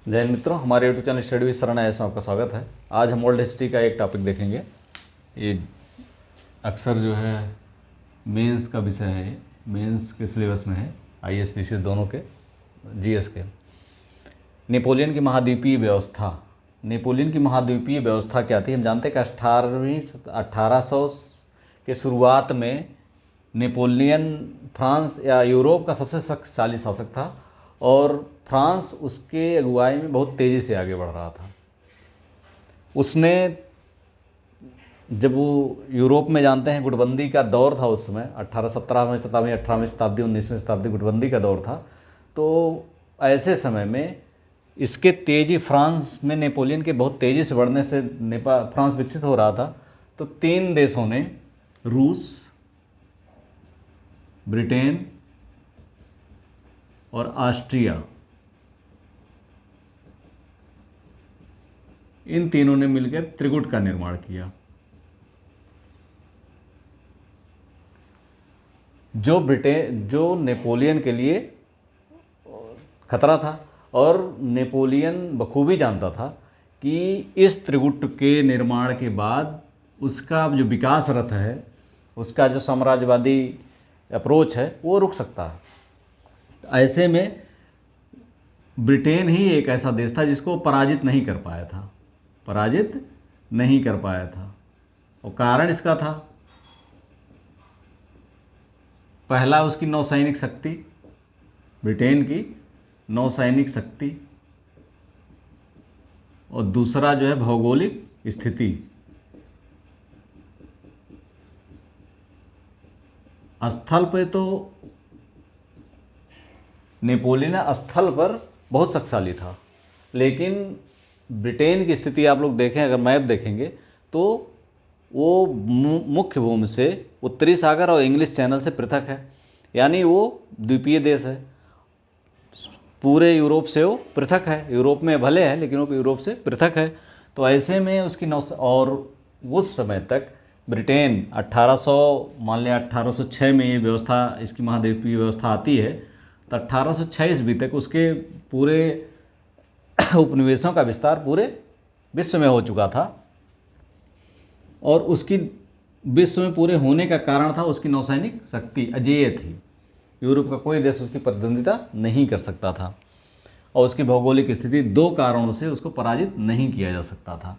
जय हिंद मित्रों, हमारे यूट्यूब चैनल स्टडी विद शरण में आपका स्वागत है। आज हम वर्ल्ड हिस्ट्री का एक टॉपिक देखेंगे। ये अक्सर जो है मेंस का विषय है, ये मेंस के सिलेबस में है, आईएएस पीसीएस दोनों के, जीएस के। नेपोलियन की महाद्वीपीय व्यवस्था। नेपोलियन की महाद्वीपीय व्यवस्था क्या थी? हम जानते हैं कि 1800 के शुरुआत में नेपोलियन फ्रांस या यूरोप का सबसे शक्तिशाली शासक था और फ्रांस उसके अगुवाई में बहुत तेज़ी से आगे बढ़ रहा था। उसने जब वो यूरोप में जानते हैं गुटबंदी का दौर था, उस समय 1817 शताब्दी, 18वीं शताब्दी, 19वीं शताब्दी गुटबंदी का दौर था। तो ऐसे समय में इसके तेज़ी, फ्रांस में नेपोलियन के बहुत तेज़ी से बढ़ने से फ्रांस विकसित हो रहा था। तो 3 देशों ने, रूस, ब्रिटेन और ऑस्ट्रिया, इन तीनों ने मिलकर त्रिगुट का निर्माण किया, जो नेपोलियन के लिए खतरा था। और नेपोलियन बखूबी जानता था कि इस त्रिगुट के निर्माण के बाद उसका जो विकास रथ है, उसका जो साम्राज्यवादी अप्रोच है, वो रुक सकता है। ऐसे में ब्रिटेन ही एक ऐसा देश था जिसको पराजित नहीं कर पाया था, और कारण इसका था, पहला उसकी नौसैनिक शक्ति, ब्रिटेन की नौसैनिक शक्ति, और दूसरा जो है भौगोलिक स्थिति। स्थल पे तो नेपोलियन स्थल पर बहुत शक्तिशाली था, लेकिन ब्रिटेन की स्थिति आप लोग देखें, अगर मैप देखेंगे तो वो मुख्य भूमि से उत्तरी सागर और इंग्लिश चैनल से पृथक है, यानी वो द्वीपीय देश है। पूरे यूरोप से वो पृथक है, यूरोप में भले है लेकिन वो यूरोप से पृथक है। तो ऐसे में उसकी और उस समय तक ब्रिटेन 1806 में ये व्यवस्था, इसकी महाद्वीपीय व्यवस्था आती है। तो 1806 ईस्वी तक उसके पूरे उपनिवेशों का विस्तार पूरे विश्व में हो चुका था, और उसकी विश्व में पूरे होने का कारण था उसकी नौसैनिक शक्ति अजेय थी। यूरोप का कोई देश उसकी प्रतिद्वंदिता नहीं कर सकता था, और उसकी भौगोलिक स्थिति, 2 कारणों से उसको पराजित नहीं किया जा सकता था।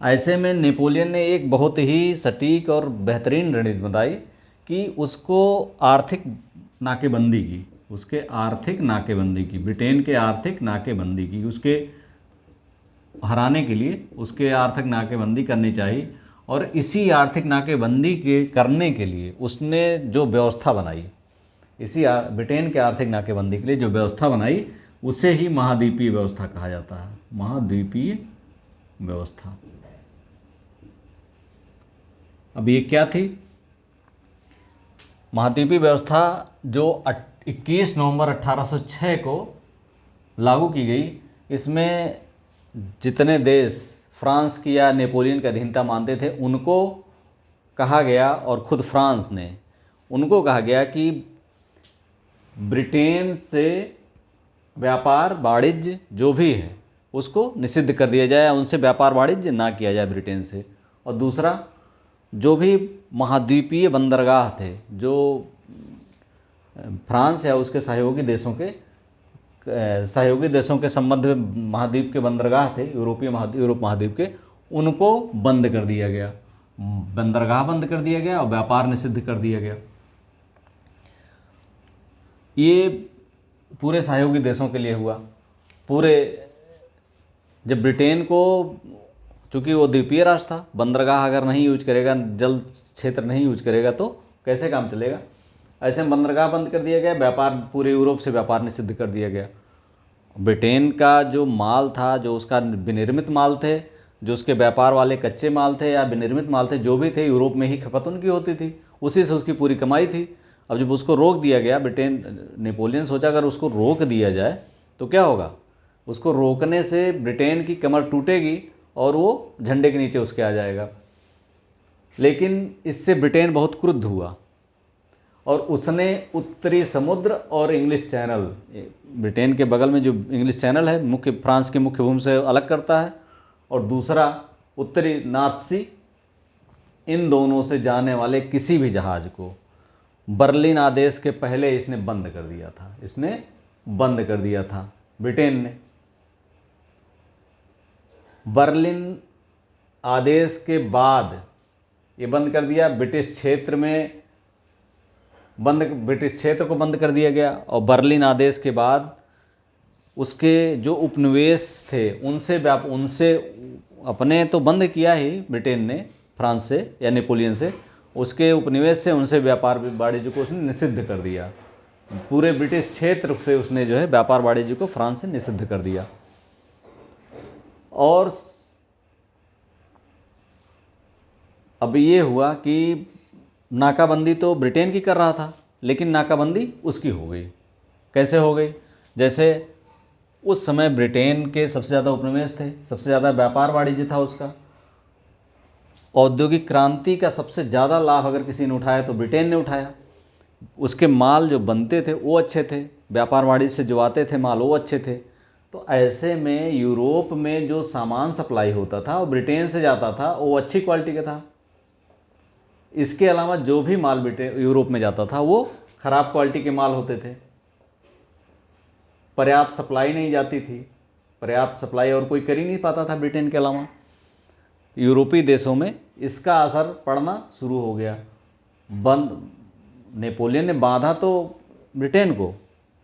ऐसे में नेपोलियन ने एक बहुत ही सटीक और बेहतरीन रणनीति बताई कि उसको आर्थिक नाकेबंदी की, ब्रिटेन के आर्थिक नाकेबंदी की, उसके हराने के लिए उसके आर्थिक नाकेबंदी करनी चाहिए। और इसी आर्थिक नाकेबंदी के करने के लिए उसने जो व्यवस्था बनाई, इसी ब्रिटेन के आर्थिक नाकेबंदी के लिए जो व्यवस्था बनाई, उसे ही महाद्वीपीय व्यवस्था कहा जाता है। महाद्वीपीय व्यवस्था। अब ये क्या थी? महाद्वीपीय व्यवस्था जो 21 नवंबर 1806 को लागू की गई, इसमें जितने देश फ्रांस की या नेपोलियन की अधीनता मानते थे, उनको कहा गया, और खुद फ्रांस ने उनको कहा गया कि ब्रिटेन से व्यापार वाणिज्य जो भी है उसको निषिद्ध कर दिया जाए, उनसे व्यापार वाणिज्य ना किया जाए ब्रिटेन से। और दूसरा, जो भी महाद्वीपीय बंदरगाह थे, जो फ्रांस या उसके सहयोगी देशों के संबंध में महाद्वीप के बंदरगाह थे, यूरोप महाद्वीप के, उनको बंद कर दिया गया, बंदरगाह बंद कर दिया गया और व्यापार निषिद्ध कर दिया गया। ये पूरे सहयोगी देशों के लिए हुआ। जब ब्रिटेन को, चूँकि वो द्वीपीय राष्ट्र था, बंदरगाह अगर नहीं यूज करेगा, जल क्षेत्र नहीं यूज करेगा तो कैसे काम चलेगा? ऐसे में बंदरगाह बंद कर दिया गया, व्यापार, पूरे यूरोप से व्यापार निषिद्ध कर दिया गया। ब्रिटेन का जो माल था, जो उसका विनिर्मित माल थे, जो उसके व्यापार वाले कच्चे माल थे या विनिर्मित माल थे, जो भी थे, यूरोप में ही खपत उनकी होती थी, उसी से उसकी पूरी कमाई थी। अब जब उसको रोक दिया गया, नेपोलियन सोचा अगर उसको रोक दिया जाए तो क्या होगा? उसको रोकने से ब्रिटेन की कमर टूटेगी और वो झंडे के नीचे उसके आ जाएगा। लेकिन इससे ब्रिटेन बहुत क्रुद्ध हुआ और उसने उत्तरी समुद्र और इंग्लिश चैनल, ब्रिटेन के बगल में जो इंग्लिश चैनल है मुख्य फ्रांस के मुख्य भूमि से अलग करता है, और दूसरा उत्तरी नॉर्थ सी, इन दोनों से जाने वाले किसी भी जहाज़ को बर्लिन आदेश के पहले इसने बंद कर दिया था। इसने बंद कर दिया था ब्रिटेन ने। बर्लिन आदेश के बाद ये बंद कर दिया। ब्रिटिश क्षेत्र में ब्रिटिश क्षेत्र को बंद कर दिया गया, और बर्लिन आदेश के बाद उसके जो उपनिवेश थे उनसे अपने तो बंद किया ही ब्रिटेन ने फ्रांस से या नेपोलियन से, उसके उपनिवेश से उनसे व्यापार वाणिज्य को उसने निषिद्ध कर दिया। पूरे ब्रिटिश क्षेत्र से उसने जो है व्यापार वाणिज्य को फ्रांस से निषिद्ध कर दिया। और अब ये हुआ कि नाकाबंदी तो ब्रिटेन की कर रहा था, लेकिन नाकाबंदी उसकी हो गई। कैसे हो गई? जैसे उस समय ब्रिटेन के सबसे ज़्यादा उपनिवेश थे, सबसे ज़्यादा व्यापार वाणिज्य था उसका। औद्योगिक क्रांति का सबसे ज़्यादा लाभ अगर किसी ने उठाया तो ब्रिटेन ने उठाया। उसके माल जो बनते थे वो अच्छे थे, व्यापार वाणिज्य से जो आते थे माल वो अच्छे थे। तो ऐसे में यूरोप में जो सामान सप्लाई होता था वो ब्रिटेन से जाता था, वो अच्छी क्वालिटी का था। इसके अलावा जो भी माल ब्रिटेन यूरोप में जाता था वो ख़राब क्वालिटी के माल होते थे। पर्याप्त सप्लाई नहीं जाती थी, पर्याप्त सप्लाई और कोई कर ही नहीं पाता था ब्रिटेन के अलावा। यूरोपीय देशों में इसका असर पड़ना शुरू हो गया। नेपोलियन ने बांधा तो ब्रिटेन को,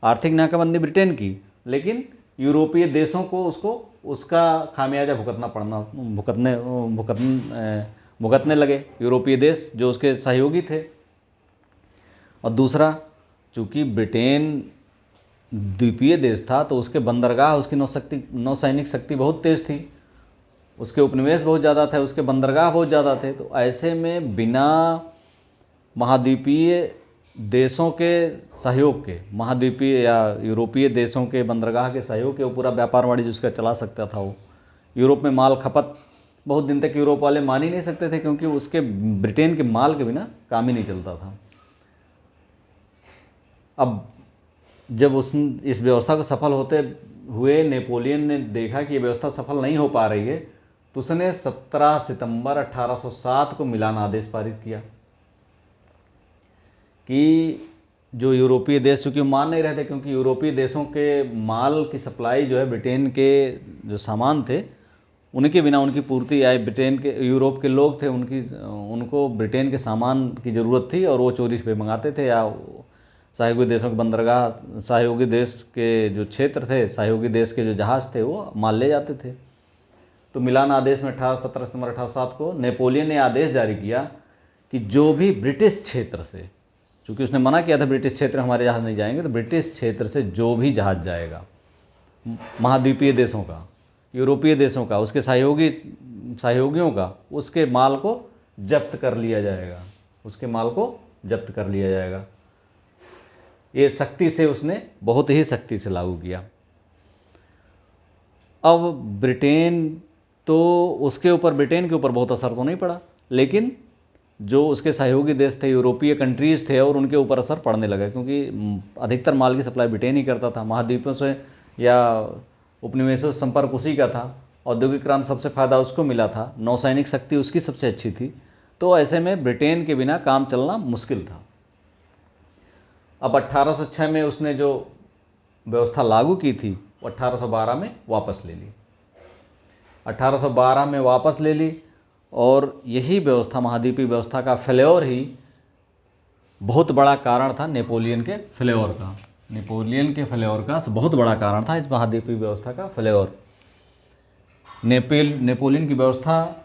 आर्थिक नाकाबंदी ब्रिटेन की, लेकिन यूरोपीय देशों को उसका खामियाजा भुगतने लगे यूरोपीय देश जो उसके सहयोगी थे। और दूसरा, चूँकि ब्रिटेन द्वीपीय देश था तो उसके बंदरगाह, उसकी नौसैनिक शक्ति बहुत तेज़ थी, उसके उपनिवेश बहुत ज़्यादा थे, उसके बंदरगाह बहुत ज़्यादा थे। तो ऐसे में बिना महाद्वीपीय देशों के सहयोग के, महाद्वीपीय या यूरोपीय देशों के बंदरगाह के सहयोग के वो पूरा व्यापार वाणिज्य उसका चला सकता था। वो यूरोप में माल खपत बहुत दिन तक यूरोप वाले मान ही नहीं सकते थे, क्योंकि उसके ब्रिटेन के माल के बिना काम ही नहीं चलता था। अब जब इस व्यवस्था को सफल होते हुए नेपोलियन ने देखा कि ये व्यवस्था सफल नहीं हो पा रही है, तो उसने 17 सितंबर 1807 को मिलान आदेश पारित किया कि जो यूरोपीय देश, चूँकि मान नहीं रहे थे, क्योंकि यूरोपीय देशों के माल की सप्लाई जो है ब्रिटेन के जो सामान थे उनके बिना उनकी पूर्ति आए। ब्रिटेन के यूरोप के लोग थे, उनको ब्रिटेन के सामान की ज़रूरत थी और वो चोरी पे मंगाते थे, या सहयोगी देशों के बंदरगाह, सहयोगी देश के जो क्षेत्र थे, सहयोगी देश के जो जहाज़ थे वो माल ले जाते थे। तो मिलान आदेश में 17 सितंबर 1807 को नेपोलियन ने आदेश जारी किया कि जो भी ब्रिटिश क्षेत्र से, चूँकि उसने मना किया था ब्रिटिश क्षेत्र हमारे जहाज़ नहीं जाएंगे, तो ब्रिटिश क्षेत्र से जो भी जहाज़ जाएगा महाद्वीपीय देशों का, यूरोपीय देशों का, उसके सहयोगियों का, उसके माल को जब्त कर लिया जाएगा, उसके माल को जब्त कर लिया जाएगा। ये सख्ती से उसने, बहुत ही सख्ती से लागू किया। अब ब्रिटेन तो ब्रिटेन के ऊपर बहुत असर तो नहीं पड़ा, लेकिन जो उसके सहयोगी देश थे, यूरोपीय कंट्रीज़ थे, और उनके ऊपर असर पड़ने लगा, क्योंकि अधिकतर माल की सप्लाई ब्रिटेन ही करता था। महाद्वीपों से या उपनिवेशों से संपर्क उसी का था। औद्योगिक क्रांति सबसे फ़ायदा उसको मिला था, नौसैनिक शक्ति उसकी सबसे अच्छी थी। तो ऐसे में ब्रिटेन के बिना काम चलना मुश्किल था। अब 1806 में उसने जो व्यवस्था लागू की थी वो 1812 में वापस ले ली। 1812 में वापस ले ली, और यही व्यवस्था, महाद्वीपीय व्यवस्था का फेल्योर ही बहुत बड़ा कारण था नेपोलियन के फेल्योर का। नेपोलियन के फेल्योर का बहुत बड़ा कारण था इस महाद्वीपीय व्यवस्था का फेल्योर। नेपोलियन की व्यवस्था,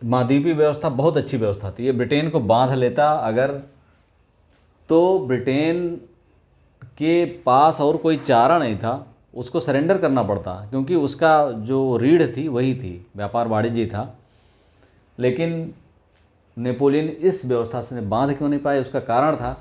महाद्वीपीय व्यवस्था बहुत अच्छी व्यवस्था थी। ये ब्रिटेन को बांध लेता अगर, तो ब्रिटेन के पास और कोई चारा नहीं था, उसको सरेंडर करना पड़ता, क्योंकि उसका जो रीढ़ थी वही थी, व्यापार वाणिज्य था। लेकिन नेपोलियन इस व्यवस्था से बांध क्यों नहीं पाए? उसका कारण था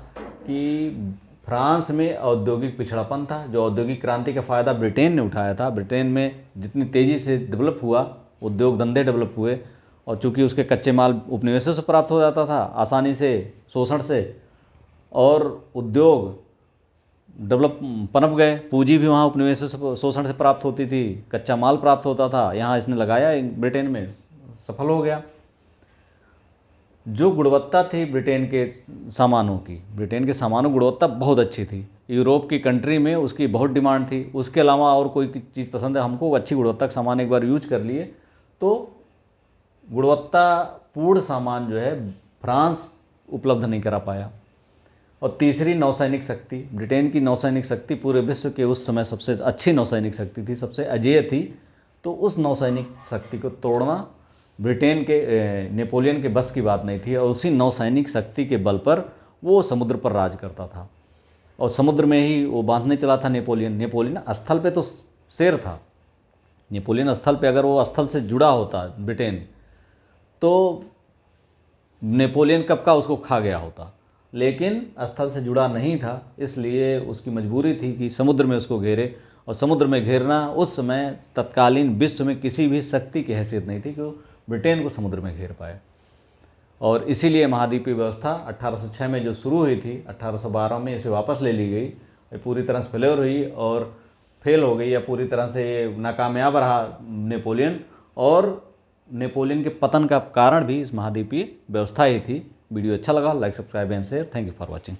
कि फ्रांस में औद्योगिक पिछड़ापन था। जो औद्योगिक क्रांति का फ़ायदा ब्रिटेन ने उठाया था, ब्रिटेन में जितनी तेज़ी से डेवलप हुआ, उद्योग धंधे डेवलप हुए, और चूँकि उसके कच्चे माल उपनिवेशों से प्राप्त हो जाता था आसानी से, शोषण से, और उद्योग डेवलप पनप गए, पूंजी भी वहाँ उपनिवेश शोषण से प्राप्त होती थी, कच्चा माल प्राप्त होता था, यहाँ इसने लगाया ब्रिटेन में, सफल हो गया। जो गुणवत्ता थी ब्रिटेन के सामानों की, ब्रिटेन के सामानों की गुणवत्ता बहुत अच्छी थी, यूरोप की कंट्री में उसकी बहुत डिमांड थी। उसके अलावा और कोई चीज़ पसंद है हमको, अच्छी गुणवत्ता का सामान एक बार यूज कर लिए तो गुणवत्तापूर्ण सामान जो है फ्रांस उपलब्ध नहीं करा पाया। और तीसरी नौसैनिक शक्ति, ब्रिटेन की नौसैनिक शक्ति पूरे विश्व के उस समय सबसे अच्छी नौसैनिक शक्ति थी, सबसे अजेय थी। तो उस नौसैनिक शक्ति को तोड़ना ब्रिटेन के नेपोलियन के बस की बात नहीं थी, और उसी नौसैनिक शक्ति के बल पर वो समुद्र पर राज करता था और समुद्र में ही वो बांधने चला था नेपोलियन स्थल पे तो शेर था। नेपोलियन स्थल पे अगर वो स्थल से जुड़ा होता ब्रिटेन तो नेपोलियन कब का उसको खा गया होता, लेकिन स्थल से जुड़ा नहीं था, इसलिए उसकी मजबूरी थी कि समुद्र में उसको घेरे। और समुद्र में घेरना उस समय तत्कालीन विश्व में किसी भी शक्ति की हैसियत नहीं थी कि वो ब्रिटेन को समुद्र में घेर पाए। और इसीलिए महाद्वीपीय व्यवस्था 1806 में जो शुरू हुई थी, 1812 में इसे वापस ले ली गई, पूरी तरह से फेलियर हुई और फेल हो गई, या पूरी तरह से नाकामयाब रहा नेपोलियन। और नेपोलियन के पतन का कारण भी इस महाद्वीपीय व्यवस्था ही थी। वीडियो अच्छा लगा, like, subscribe and share. Thank you for watching.